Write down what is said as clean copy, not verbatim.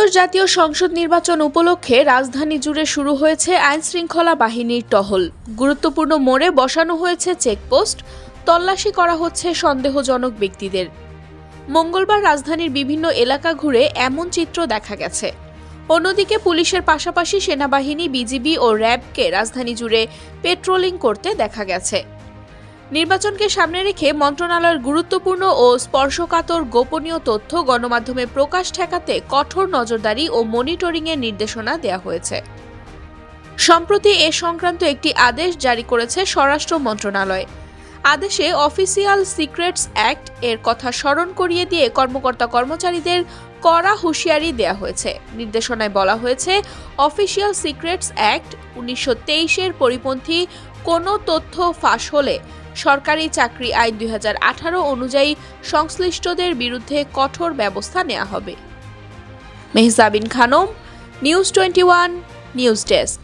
ত্রয়োদশ জাতীয় সংসদ নির্বাচন উপলক্ষে রাজধানী জুড়ে শুরু হয়েছে আইনশৃঙ্খলা বাহিনীর টহল। গুরুত্বপূর্ণ মোড়ে বসানো হয়েছে চেকপোস্ট, তল্লাশি করা হচ্ছে সন্দেহজনক ব্যক্তিদের। মঙ্গলবার রাজধানীর বিভিন্ন এলাকা ঘুরে এমন চিত্র দেখা গেছে। অন্যদিকে পুলিশের পাশাপাশি সেনাবাহিনী, বিজিবি ও র্যাবকে রাজধানী জুড়ে পেট্রোলিং করতে দেখা গেছে। নির্বাচনকে সামনে রেখে মন্ত্রণালয়ের গুরুত্বপূর্ণ ও স্পর্শকাতর গোপনীয় তথ্য গণমাধ্যমে প্রকাশ ঠেকাতে কঠোর নজরদারি ও মনিটরিংয়ের নির্দেশনা দেওয়া হয়েছে। সম্প্রতি এ সংক্রান্ত একটি আদেশ জারি করেছে স্বরাষ্ট্র মন্ত্রণালয়। আদেশে অফিসিয়াল সিক্রেটস অ্যাক্ট এর কথা স্মরণ করিয়ে দিয়ে কর্মকর্তা-কর্মচারীদের কড়া হুঁশিয়ারি দেওয়া হয়েছে। নির্দেশনায় বলা হয়েছে, অফিসিয়াল সিক্রেটস অ্যাক্ট 1923-এর পরিপন্থী কোনো তথ্য ফাঁস হলে সরকারি চাকরি আইন 2018 অনুযায়ী সংশ্লিষ্টদের বিরুদ্ধে কঠোর ব্যবস্থা নেওয়া হবে। Mehjabin Khanam, news 21, news desk.